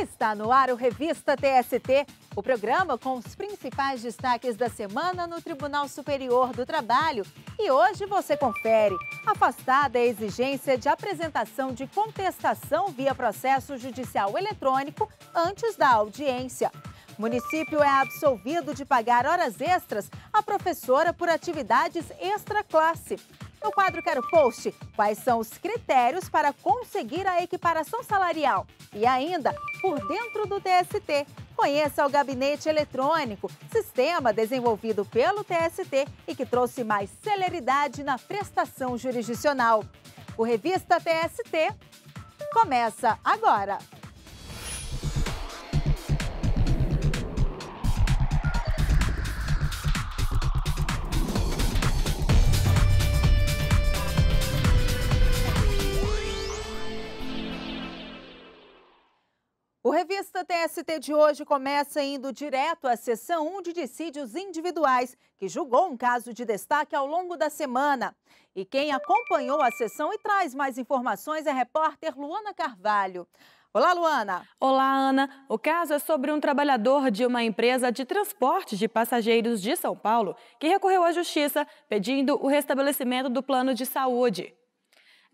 Está no ar o Revista TST, o programa com os principais destaques da semana no Tribunal Superior do Trabalho. E hoje você confere: afastada a exigência de apresentação de contestação via processo judicial eletrônico antes da audiência. Município é absolvido de pagar horas extras à professora por atividades extra-classe. No quadro Quero Post, quais são os critérios para conseguir a equiparação salarial? E ainda, por dentro do TST, conheça o Gabinete Eletrônico, sistema desenvolvido pelo TST e que trouxe mais celeridade na prestação jurisdicional. O Revista TST começa agora. O Revista TST de hoje começa indo direto à seção 1 de dissídios individuais, que julgou um caso de destaque ao longo da semana. E quem acompanhou a sessão e traz mais informações é a repórter Luana Carvalho. Olá, Luana. Olá, Ana. O caso é sobre um trabalhador de uma empresa de transporte de passageiros de São Paulo que recorreu à justiça pedindo o restabelecimento do plano de saúde.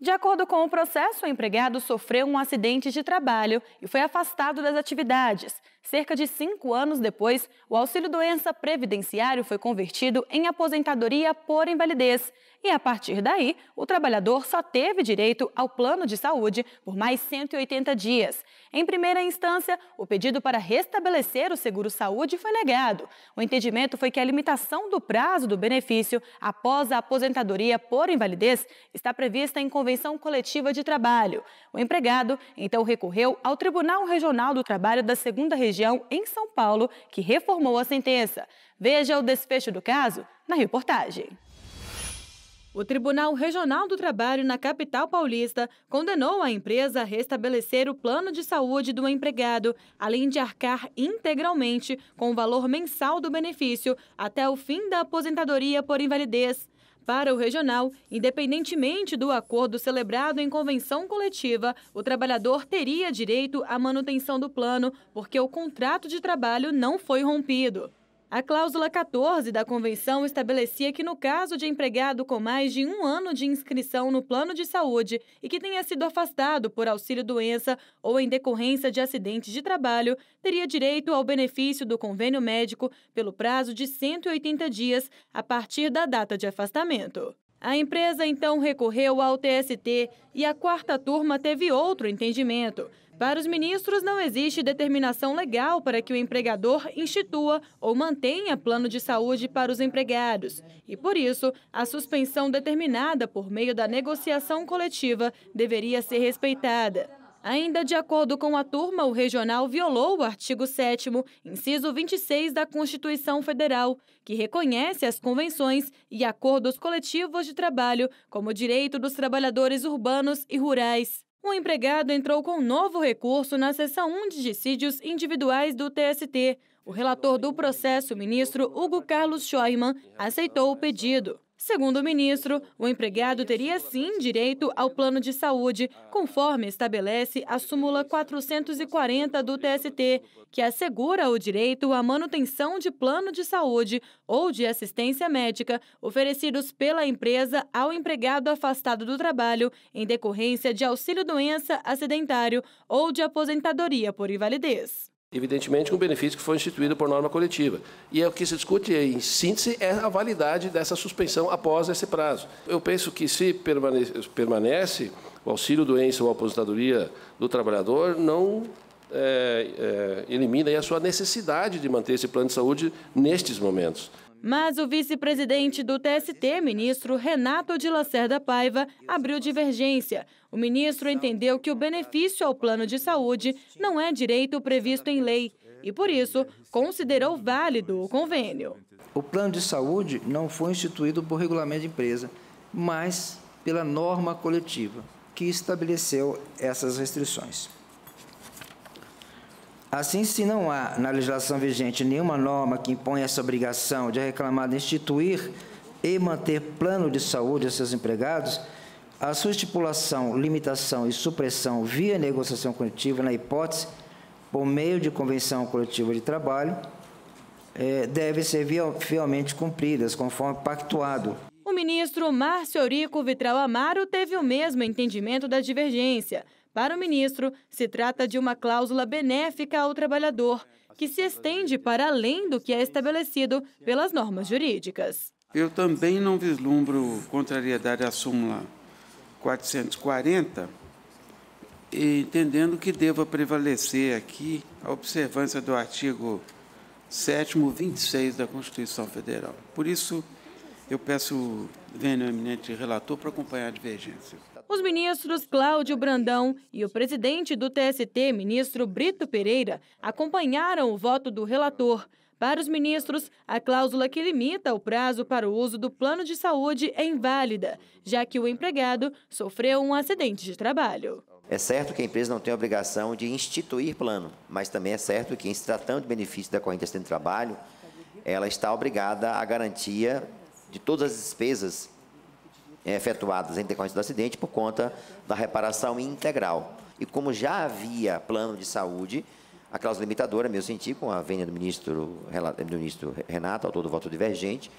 De acordo com o processo, o empregado sofreu um acidente de trabalho e foi afastado das atividades. Cerca de 5 anos depois, o auxílio-doença previdenciário foi convertido em aposentadoria por invalidez. E, a partir daí, o trabalhador só teve direito ao plano de saúde por mais 180 dias. Em primeira instância, o pedido para restabelecer o seguro-saúde foi negado. O entendimento foi que a limitação do prazo do benefício após a aposentadoria por invalidez está prevista em convenção coletiva de trabalho. O empregado, então, recorreu ao Tribunal Regional do Trabalho da 2ª Região, em São Paulo, que reformou a sentença. Veja o desfecho do caso na reportagem. O Tribunal Regional do Trabalho na capital paulista condenou a empresa a restabelecer o plano de saúde do empregado, além de arcar integralmente com o valor mensal do benefício até o fim da aposentadoria por invalidez. Para o regional, independentemente do acordo celebrado em convenção coletiva, o trabalhador teria direito à manutenção do plano, porque o contrato de trabalho não foi rompido. A cláusula 14 da convenção estabelecia que, no caso de empregado com mais de 1 ano de inscrição no plano de saúde e que tenha sido afastado por auxílio-doença ou em decorrência de acidente de trabalho, teria direito ao benefício do convênio médico pelo prazo de 180 dias a partir da data de afastamento. A empresa então recorreu ao TST e a 4ª turma teve outro entendimento. Para os ministros, não existe determinação legal para que o empregador institua ou mantenha plano de saúde para os empregados. E, por isso, a suspensão determinada por meio da negociação coletiva deveria ser respeitada. Ainda de acordo com a turma, o regional violou o artigo 7º, inciso 26 da Constituição Federal, que reconhece as convenções e acordos coletivos de trabalho como direito dos trabalhadores urbanos e rurais. O empregado entrou com um novo recurso na seção 1 de dissídios individuais do TST. O relator do processo, o ministro Hugo Carlos Scheuermann, aceitou o pedido. Segundo o ministro, o empregado teria sim direito ao plano de saúde, conforme estabelece a súmula 440 do TST, que assegura o direito à manutenção de plano de saúde ou de assistência médica oferecidos pela empresa ao empregado afastado do trabalho em decorrência de auxílio-doença acidentário ou de aposentadoria por invalidez. Evidentemente, um benefício que foi instituído por norma coletiva. E o que se discute, em síntese, é a validade dessa suspensão após esse prazo. Eu penso que, se permanece o auxílio-doença ou a aposentadoria do trabalhador, não elimina aí a sua necessidade de manter esse plano de saúde nestes momentos. Mas o vice-presidente do TST, ministro Renato de Lacerda Paiva, abriu divergência. O ministro entendeu que o benefício ao plano de saúde não é direito previsto em lei e, por isso, considerou válido o convênio. O plano de saúde não foi instituído por regulamento de empresa, mas pela norma coletiva, que estabeleceu essas restrições. Assim, se não há na legislação vigente nenhuma norma que impõe essa obrigação de reclamado instituir e manter plano de saúde a seus empregados, a sua estipulação, limitação e supressão via negociação coletiva, na hipótese, por meio de convenção coletiva de trabalho, devem ser fielmente cumpridas, conforme pactuado. O ministro Márcio Eurico Vitral Amaro teve o mesmo entendimento da divergência. Para o ministro, se trata de uma cláusula benéfica ao trabalhador, que se estende para além do que é estabelecido pelas normas jurídicas. Eu também não vislumbro contrariedade à súmula 440, entendendo que deva prevalecer aqui a observância do artigo 7º, 26 da Constituição Federal. Por isso, eu peço, venho ao eminente relator, para acompanhar a divergência. Os ministros Cláudio Brandão e o presidente do TST, ministro Brito Pereira, acompanharam o voto do relator. Para os ministros, a cláusula que limita o prazo para o uso do plano de saúde é inválida, já que o empregado sofreu um acidente de trabalho. É certo que a empresa não tem a obrigação de instituir plano, mas também é certo que, em se tratando de benefício da corrente de acidente de trabalho, ela está obrigada à garantia de todas as despesas efetuadas em decorrência do acidente por conta da reparação integral. E como já havia plano de saúde, a cláusula limitadora, meu sentido, com a vênia do ministro Renato, autor do voto divergente,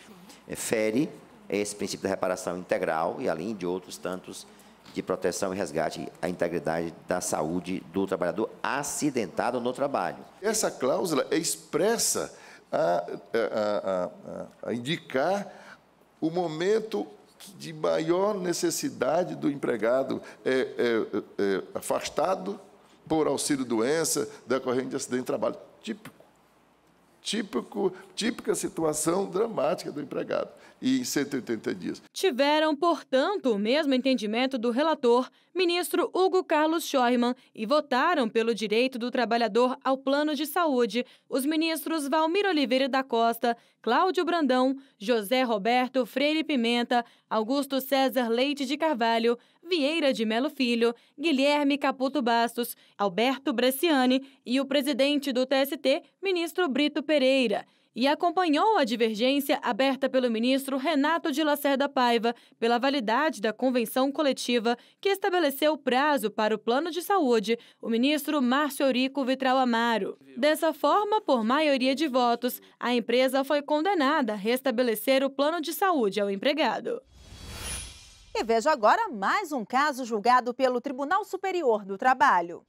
fere esse princípio da reparação integral e, além de outros tantos, de proteção e resgate à integridade da saúde do trabalhador acidentado no trabalho. Essa cláusula é expressa a indicar o momento de maior necessidade do empregado afastado por auxílio-doença, decorrente de acidente de trabalho. Típica situação dramática do empregado, e em 180 dias. Tiveram, portanto, o mesmo entendimento do relator, ministro Hugo Carlos Scheuermann, e votaram pelo direito do trabalhador ao plano de saúde os ministros Valmir Oliveira da Costa, Cláudio Brandão, José Roberto Freire Pimenta, Augusto César Leite de Carvalho, Vieira de Melo Filho, Guilherme Caputo Bastos, Alberto Bresciani e o presidente do TST, ministro Brito Pereira. E acompanhou a divergência aberta pelo ministro Renato de Lacerda Paiva pela validade da convenção coletiva que estabeleceu o prazo para o plano de saúde, o ministro Márcio Eurico Vitral Amaro. Dessa forma, por maioria de votos, a empresa foi condenada a restabelecer o plano de saúde ao empregado. E veja agora mais um caso julgado pelo Tribunal Superior do Trabalho.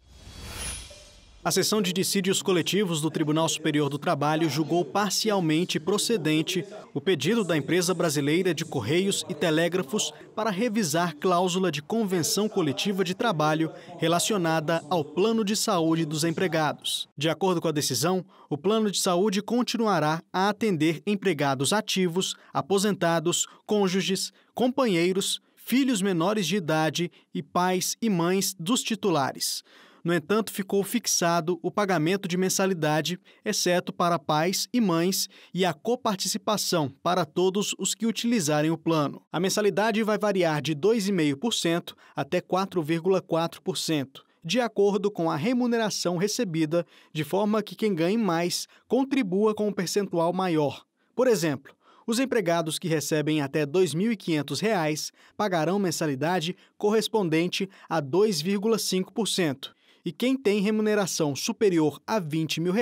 A seção de dissídios coletivos do Tribunal Superior do Trabalho julgou parcialmente procedente o pedido da empresa brasileira de Correios e Telégrafos para revisar cláusula de convenção coletiva de trabalho relacionada ao plano de saúde dos empregados. De acordo com a decisão, o plano de saúde continuará a atender empregados ativos, aposentados, cônjuges, companheiros, filhos menores de idade e pais e mães dos titulares. No entanto, ficou fixado o pagamento de mensalidade, exceto para pais e mães, e a coparticipação para todos os que utilizarem o plano. A mensalidade vai variar de 2,5% até 4,4%, de acordo com a remuneração recebida, de forma que quem ganhe mais contribua com um percentual maior. Por exemplo, os empregados que recebem até R$ 2.500 pagarão mensalidade correspondente a 2,5%. E quem tem remuneração superior a R$ 20 mil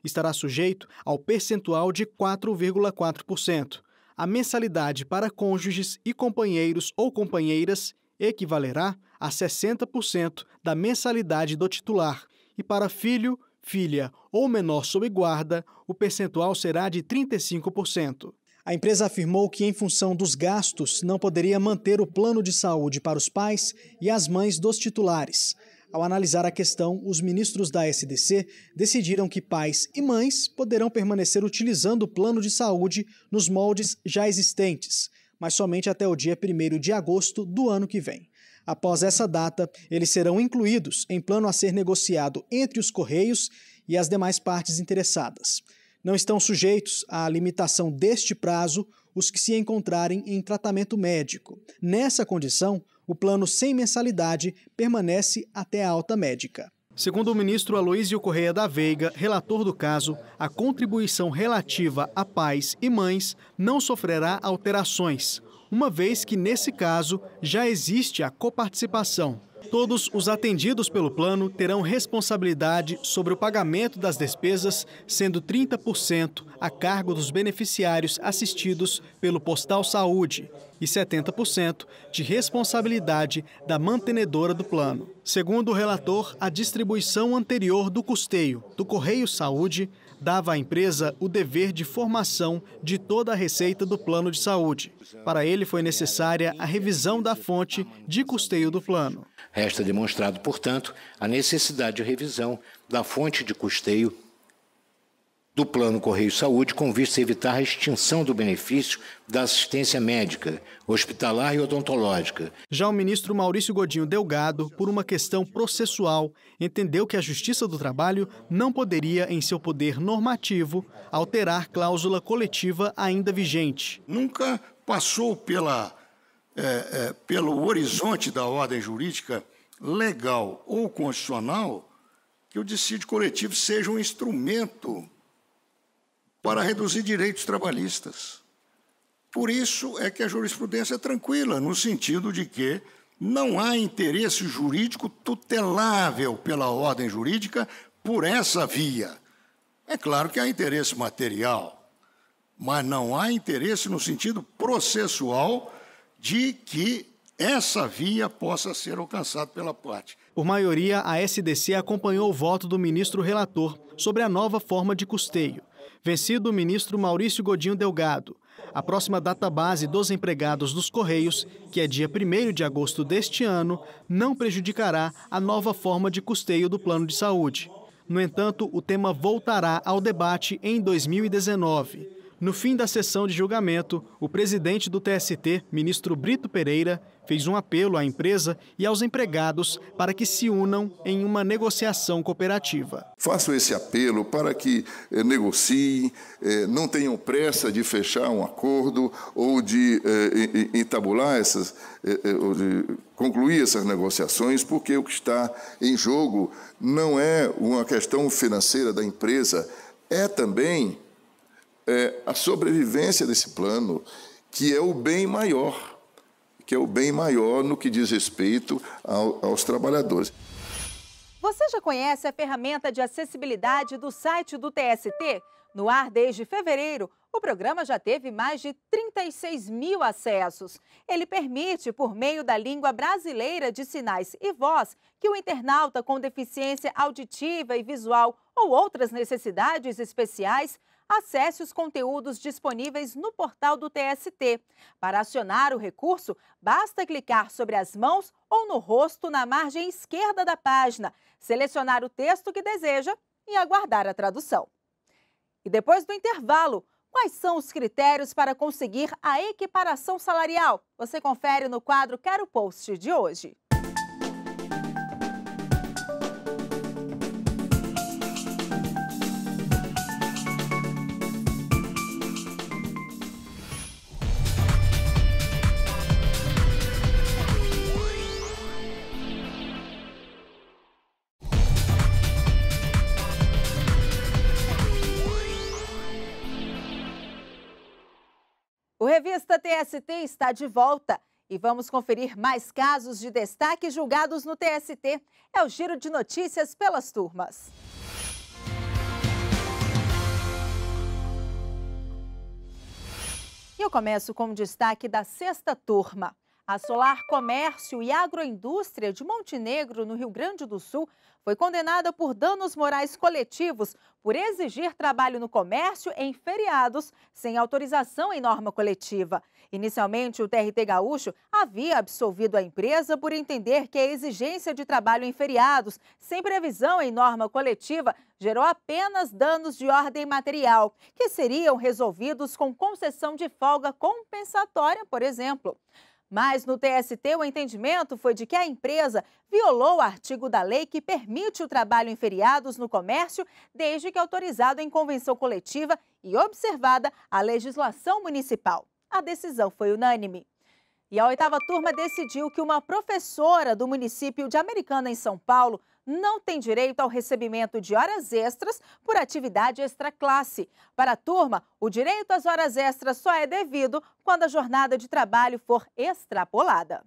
estará sujeito ao percentual de 4,4%. A mensalidade para cônjuges e companheiros ou companheiras equivalerá a 60% da mensalidade do titular. E para filho, filha ou menor sob guarda, o percentual será de 35%. A empresa afirmou que, em função dos gastos, não poderia manter o plano de saúde para os pais e as mães dos titulares. Ao analisar a questão, os ministros da SDC decidiram que pais e mães poderão permanecer utilizando o plano de saúde nos moldes já existentes, mas somente até o dia 1º de agosto do ano que vem. Após essa data, eles serão incluídos em plano a ser negociado entre os Correios e as demais partes interessadas. Não estão sujeitos à limitação deste prazo os que se encontrarem em tratamento médico. Nessa condição, o plano sem mensalidade permanece até a alta médica. Segundo o ministro Aloísio Correia da Veiga, relator do caso, a contribuição relativa a pais e mães não sofrerá alterações, uma vez que, nesse caso, já existe a coparticipação. Todos os atendidos pelo plano terão responsabilidade sobre o pagamento das despesas, sendo 30% a cargo dos beneficiários assistidos pelo Postal Saúde e 70% de responsabilidade da mantenedora do plano. Segundo o relator, a distribuição anterior do custeio do Correio Saúde dava à empresa o dever de formação de toda a receita do plano de saúde. Para ele, foi necessária a revisão da fonte de custeio do plano. Resta demonstrado, portanto, a necessidade de revisão da fonte de custeio do Plano Correio Saúde, com vista a evitar a extinção do benefício da assistência médica, hospitalar e odontológica. Já o ministro Maurício Godinho Delgado, por uma questão processual, entendeu que a Justiça do Trabalho não poderia, em seu poder normativo, alterar cláusula coletiva ainda vigente. Nunca passou pelo horizonte da ordem jurídica legal ou constitucional que o dissídio coletivo seja um instrumento para reduzir direitos trabalhistas. Por isso é que a jurisprudência é tranquila, no sentido de que não há interesse jurídico tutelável pela ordem jurídica por essa via. É claro que há interesse material, mas não há interesse no sentido processual de que essa via possa ser alcançada pela parte. Por maioria, a SDC acompanhou o voto do ministro relator sobre a nova forma de custeio. Vencido o ministro Maurício Godinho Delgado, a próxima data base dos empregados dos Correios, que é dia 1º de agosto deste ano, não prejudicará a nova forma de custeio do plano de saúde. No entanto, o tema voltará ao debate em 2019. No fim da sessão de julgamento, o presidente do TST, ministro Brito Pereira, fez um apelo à empresa e aos empregados para que se unam em uma negociação cooperativa. Faço esse apelo para que negociem, não tenham pressa de fechar um acordo ou de entabular ou de concluir essas negociações, porque o que está em jogo não é uma questão financeira da empresa, é também a sobrevivência desse plano, que é o bem maior, no que diz respeito aos trabalhadores. Você já conhece a ferramenta de acessibilidade do site do TST? No ar desde fevereiro, o programa já teve mais de 36 mil acessos. Ele permite, por meio da língua brasileira de sinais e voz, que o internauta com deficiência auditiva e visual ou outras necessidades especiais acesse os conteúdos disponíveis no portal do TST. Para acionar o recurso, basta clicar sobre as mãos ou no rosto na margem esquerda da página, selecionar o texto que deseja e aguardar a tradução. E depois do intervalo, quais são os critérios para conseguir a equiparação salarial? Você confere no quadro Quero Post de hoje. O Revista TST está de volta e vamos conferir mais casos de destaque julgados no TST. É o Giro de Notícias pelas turmas. E eu começo com o destaque da sexta turma. A Solar Comércio e Agroindústria de Montenegro, no Rio Grande do Sul, foi condenada por danos morais coletivos por exigir trabalho no comércio em feriados sem autorização em norma coletiva. Inicialmente, o TRT Gaúcho havia absolvido a empresa por entender que a exigência de trabalho em feriados sem previsão em norma coletiva gerou apenas danos de ordem material, que seriam resolvidos com concessão de folga compensatória, por exemplo. Mas no TST o entendimento foi de que a empresa violou o artigo da lei que permite o trabalho em feriados no comércio, desde que autorizado em convenção coletiva e observada a legislação municipal. A decisão foi unânime. E a oitava turma decidiu que uma professora do município de Americana, em São Paulo, não tem direito ao recebimento de horas extras por atividade extraclasse. Para a turma, o direito às horas extras só é devido quando a jornada de trabalho for extrapolada.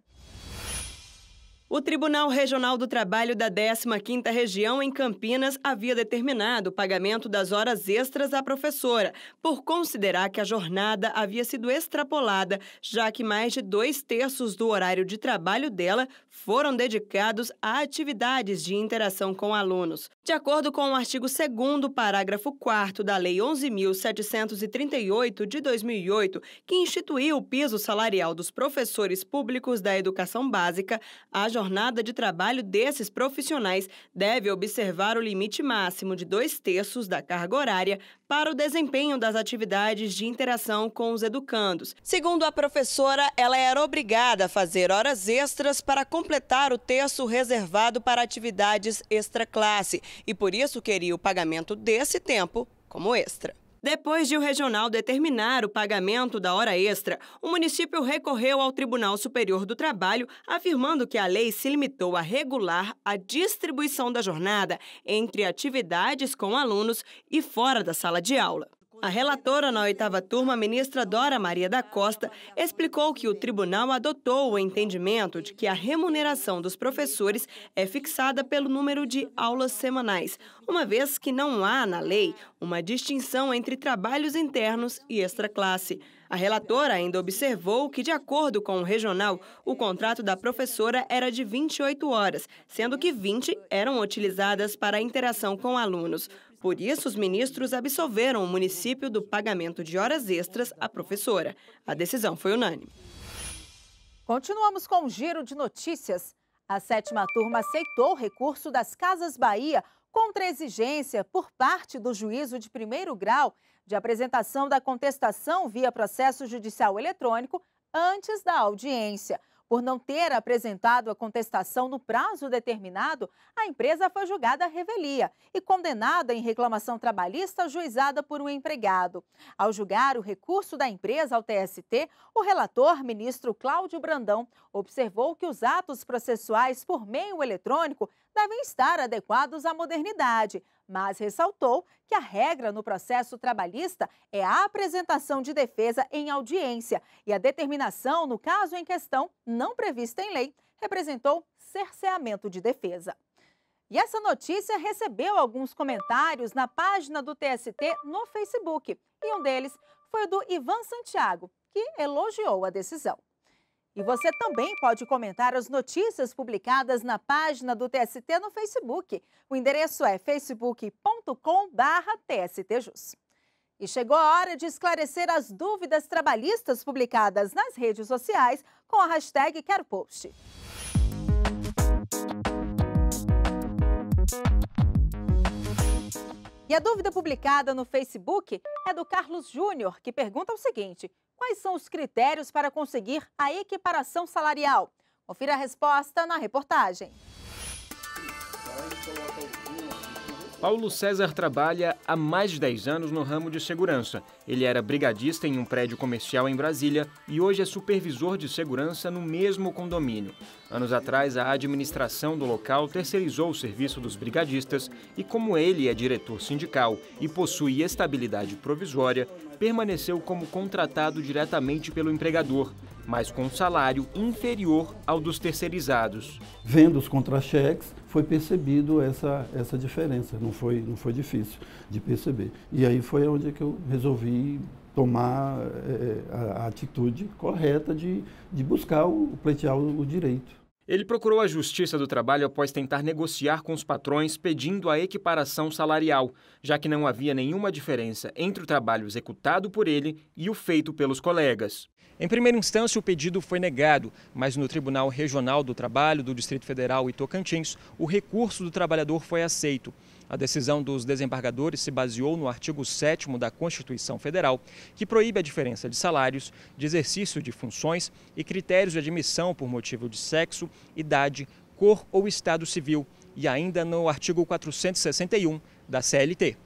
O Tribunal Regional do Trabalho da 15ª Região em Campinas havia determinado o pagamento das horas extras à professora, por considerar que a jornada havia sido extrapolada, já que mais de 2/3 do horário de trabalho dela foram dedicados a atividades de interação com alunos. De acordo com o artigo 2º, parágrafo 4º da Lei 11.738 de 2008, que instituiu o piso salarial dos professores públicos da educação básica, a jornada de trabalho desses profissionais deve observar o limite máximo de 2/3 da carga horária para o desempenho das atividades de interação com os educandos. Segundo a professora, ela era obrigada a fazer horas extras para completar o terço reservado para atividades extra-classe e por isso queria o pagamento desse tempo como extra. Depois de o regional determinar o pagamento da hora extra, o município recorreu ao Tribunal Superior do Trabalho, afirmando que a lei se limitou a regular a distribuição da jornada entre atividades com alunos e fora da sala de aula. A relatora na 8ª turma, a ministra Dora Maria da Costa, explicou que o tribunal adotou o entendimento de que a remuneração dos professores é fixada pelo número de aulas semanais, uma vez que não há na lei uma distinção entre trabalhos internos e extraclasse. A relatora ainda observou que, de acordo com o regional, o contrato da professora era de 28 horas, sendo que 20 eram utilizadas para a interação com alunos. Por isso, os ministros absolveram o município do pagamento de horas extras à professora. A decisão foi unânime. Continuamos com um giro de notícias. A 7ª turma aceitou o recurso das Casas Bahia contra a exigência por parte do juízo de primeiro grau de apresentação da contestação via processo judicial eletrônico antes da audiência. Por não ter apresentado a contestação no prazo determinado, a empresa foi julgada à revelia e condenada em reclamação trabalhista ajuizada por um empregado. Ao julgar o recurso da empresa ao TST, o relator, ministro Cláudio Brandão, observou que os atos processuais por meio eletrônico devem estar adequados à modernidade, mas ressaltou que a regra no processo trabalhista é a apresentação de defesa em audiência e a determinação no caso em questão, não prevista em lei, representou cerceamento de defesa. E essa notícia recebeu alguns comentários na página do TST no Facebook, e um deles foi o do Ivan Santiago, que elogiou a decisão. E você também pode comentar as notícias publicadas na página do TST no Facebook. O endereço é facebook.com/TSTJus. E chegou a hora de esclarecer as dúvidas trabalhistas publicadas nas redes sociais com a hashtag QueroPost. E a dúvida publicada no Facebook é do Carlos Júnior, que pergunta o seguinte: quais são os critérios para conseguir a equiparação salarial? Confira a resposta na reportagem. Paulo César trabalha há mais de 10 anos no ramo de segurança. Ele era brigadista em um prédio comercial em Brasília e hoje é supervisor de segurança no mesmo condomínio. Anos atrás, a administração do local terceirizou o serviço dos brigadistas e, como ele é diretor sindical e possui estabilidade provisória, permaneceu como contratado diretamente pelo empregador, mas com um salário inferior ao dos terceirizados. Vendo os contra-cheques, foi percebido essa diferença, não foi difícil de perceber. E aí foi onde que eu resolvi tomar a atitude correta de buscar pleitear o direito. Ele procurou a Justiça do Trabalho após tentar negociar com os patrões pedindo a equiparação salarial, já que não havia nenhuma diferença entre o trabalho executado por ele e o feito pelos colegas. Em primeira instância, o pedido foi negado, mas no Tribunal Regional do Trabalho do Distrito Federal e Tocantins, o recurso do trabalhador foi aceito. A decisão dos desembargadores se baseou no artigo 7º da Constituição Federal, que proíbe a diferença de salários, de exercício de funções e critérios de admissão por motivo de sexo, idade, cor ou estado civil, e ainda no artigo 461 da CLT.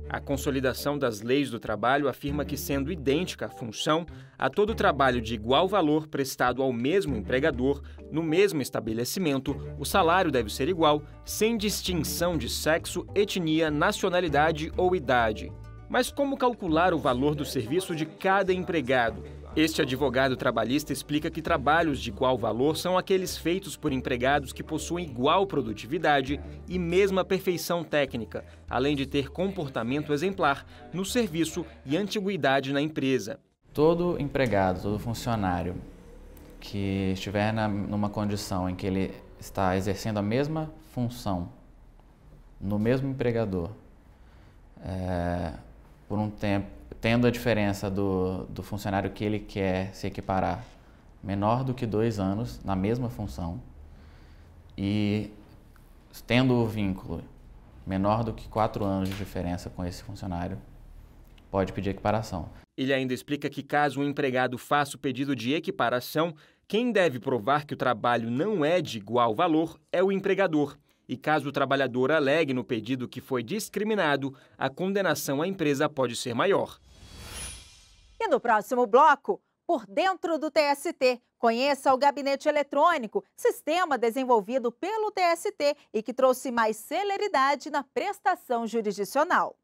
A Consolidação das Leis do Trabalho afirma que, sendo idêntica a função, a todo trabalho de igual valor prestado ao mesmo empregador, no mesmo estabelecimento, o salário deve ser igual, sem distinção de sexo, etnia, nacionalidade ou idade. Mas como calcular o valor do serviço de cada empregado? Este advogado trabalhista explica que trabalhos de igual valor são aqueles feitos por empregados que possuem igual produtividade e mesma perfeição técnica, além de ter comportamento exemplar no serviço e antiguidade na empresa. Todo empregado, todo funcionário que estiver numa condição em que ele está exercendo a mesma função no mesmo empregador, por um tempo, tendo a diferença do funcionário que ele quer se equiparar menor do que 2 anos na mesma função e tendo o vínculo menor do que 4 anos de diferença com esse funcionário, pode pedir equiparação. Ele ainda explica que caso um empregado faça o pedido de equiparação, quem deve provar que o trabalho não é de igual valor é o empregador. E caso o trabalhador alegue no pedido que foi discriminado, a condenação à empresa pode ser maior. E no próximo bloco, por dentro do TST, conheça o Gabinete Eletrônico, sistema desenvolvido pelo TST e que trouxe mais celeridade na prestação jurisdicional.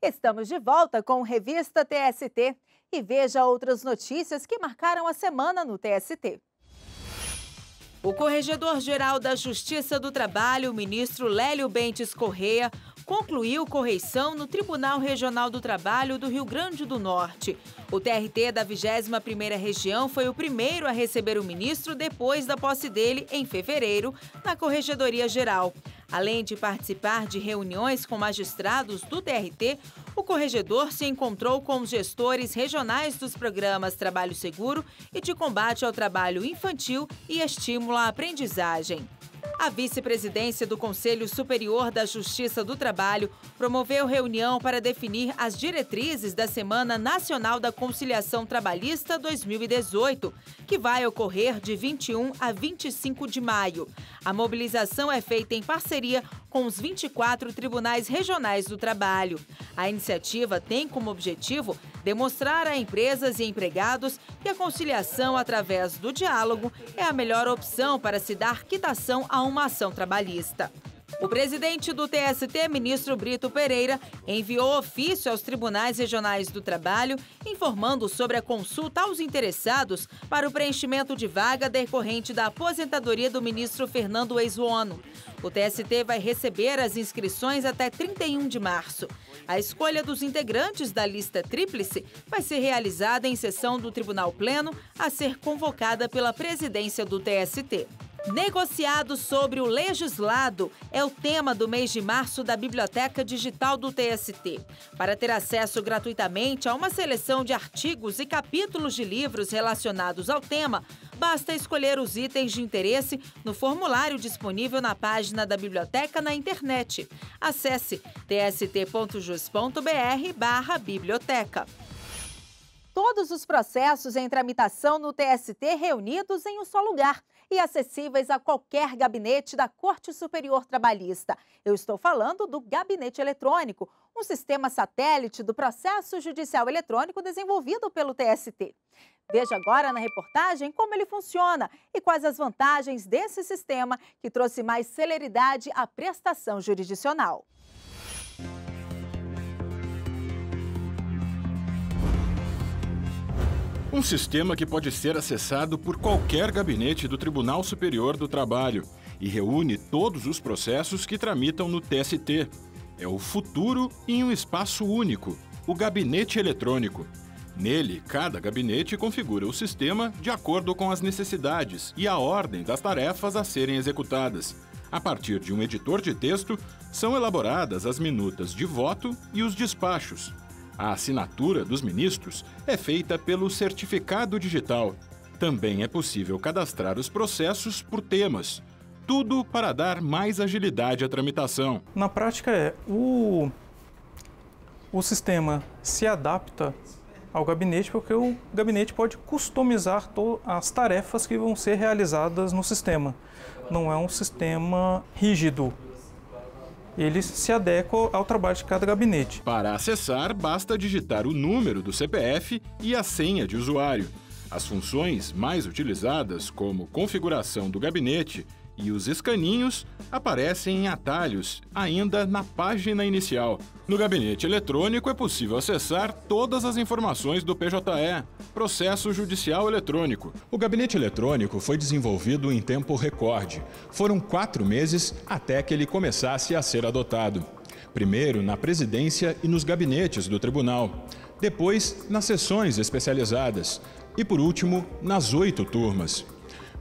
Estamos de volta com Revista TST e veja outras notícias que marcaram a semana no TST. O Corregedor-Geral da Justiça do Trabalho, o ministro Lélio Bentes Correia, concluiu correição no Tribunal Regional do Trabalho do Rio Grande do Norte. O TRT da 21ª Região foi o primeiro a receber o ministro depois da posse dele em fevereiro na Corregedoria Geral. Além de participar de reuniões com magistrados do TRT, o corregedor se encontrou com os gestores regionais dos programas Trabalho Seguro e de combate ao trabalho infantil e estímulo à aprendizagem. A vice-presidência do Conselho Superior da Justiça do Trabalho promoveu reunião para definir as diretrizes da Semana Nacional da Conciliação Trabalhista 2018, que vai ocorrer de 21 a 25 de maio. A mobilização é feita em parceria com os 24 tribunais regionais do trabalho. A iniciativa tem como objetivo demonstrar a empresas e empregados que a conciliação através do diálogo é a melhor opção para se dar quitação a uma ação trabalhista. O presidente do TST, ministro Brito Pereira, enviou ofício aos tribunais regionais do trabalho, informando sobre a consulta aos interessados para o preenchimento de vaga decorrente da aposentadoria do ministro Fernando Ex-Uono. O TST vai receber as inscrições até 31 de março. A escolha dos integrantes da lista tríplice vai ser realizada em sessão do Tribunal Pleno, a ser convocada pela presidência do TST. Negociado sobre o legislado é o tema do mês de março da Biblioteca Digital do TST. Para ter acesso gratuitamente a uma seleção de artigos e capítulos de livros relacionados ao tema, basta escolher os itens de interesse no formulário disponível na página da biblioteca na internet. Acesse tst.jus.br/biblioteca. Todos os processos em tramitação no TST reunidos em um só lugar e acessíveis a qualquer gabinete da Corte Superior Trabalhista. Eu estou falando do Gabinete Eletrônico, um sistema satélite do processo judicial eletrônico desenvolvido pelo TST. Veja agora na reportagem como ele funciona e quais as vantagens desse sistema que trouxe mais celeridade à prestação jurisdicional. Um sistema que pode ser acessado por qualquer gabinete do Tribunal Superior do Trabalho e reúne todos os processos que tramitam no TST. É o futuro em um espaço único, o Gabinete Eletrônico. Nele, cada gabinete configura o sistema de acordo com as necessidades e a ordem das tarefas a serem executadas. A partir de um editor de texto, são elaboradas as minutas de voto e os despachos. A assinatura dos ministros é feita pelo certificado digital. Também é possível cadastrar os processos por temas. Tudo para dar mais agilidade à tramitação. Na prática, o sistema se adapta ao gabinete, porque o gabinete pode customizar as tarefas que vão ser realizadas no sistema. Não é um sistema rígido. Ele se adequa ao trabalho de cada gabinete. Para acessar, basta digitar o número do CPF e a senha de usuário. As funções mais utilizadas, como configuração do gabinete e os escaninhos, aparecem em atalhos, ainda na página inicial. No gabinete eletrônico é possível acessar todas as informações do PJE, Processo Judicial Eletrônico. O gabinete eletrônico foi desenvolvido em tempo recorde. Foram 4 meses até que ele começasse a ser adotado. Primeiro na presidência e nos gabinetes do tribunal, depois nas sessões especializadas e, por último, nas 8 turmas.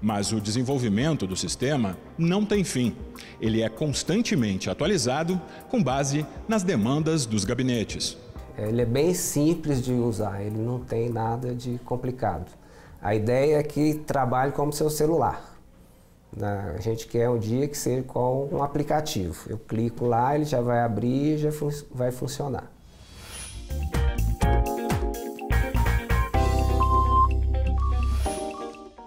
Mas o desenvolvimento do sistema não tem fim. Ele é constantemente atualizado com base nas demandas dos gabinetes. Ele é bem simples de usar, ele não tem nada de complicado. A ideia é que trabalhe como seu celular. A gente quer um dia que seja com um aplicativo. Eu clico lá, ele já vai abrir e já vai funcionar.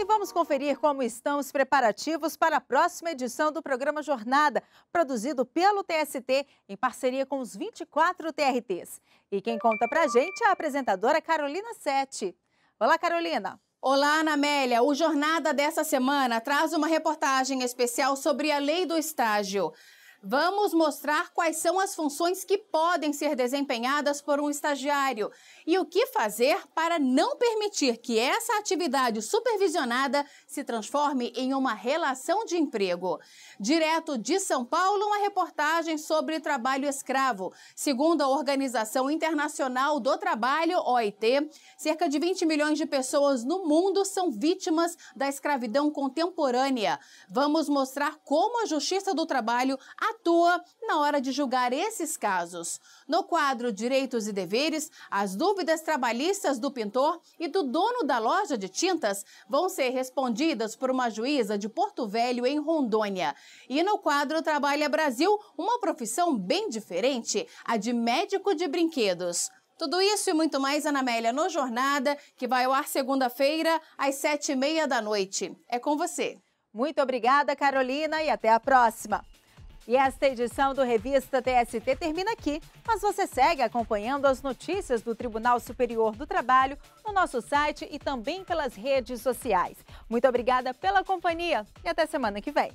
Vamos conferir como estão os preparativos para a próxima edição do programa Jornada, produzido pelo TST em parceria com os 24 TRTs. E quem conta pra gente é a apresentadora Carolina Sete. Olá, Carolina. Olá, Ana Amélia. O Jornada dessa semana traz uma reportagem especial sobre a lei do estágio. Vamos mostrar quais são as funções que podem ser desempenhadas por um estagiário e o que fazer para não permitir que essa atividade supervisionada se transforme em uma relação de emprego. Direto de São Paulo, uma reportagem sobre trabalho escravo. Segundo a Organização Internacional do Trabalho, OIT, cerca de 20 milhões de pessoas no mundo são vítimas da escravidão contemporânea. Vamos mostrar como a Justiça do Trabalho atua na hora de julgar esses casos. No quadro Direitos e Deveres, as dúvidas trabalhistas do pintor e do dono da loja de tintas vão ser respondidas por uma juíza de Porto Velho, em Rondônia. E no quadro Trabalha Brasil, uma profissão bem diferente, a de médico de brinquedos. Tudo isso e muito mais, Ana Amélia, no Jornada, que vai ao ar segunda-feira, às 7h30 da noite. É com você. Muito obrigada, Carolina, e até a próxima. E esta edição do Revista TST termina aqui, mas você segue acompanhando as notícias do Tribunal Superior do Trabalho no nosso site e também pelas redes sociais. Muito obrigada pela companhia e até semana que vem.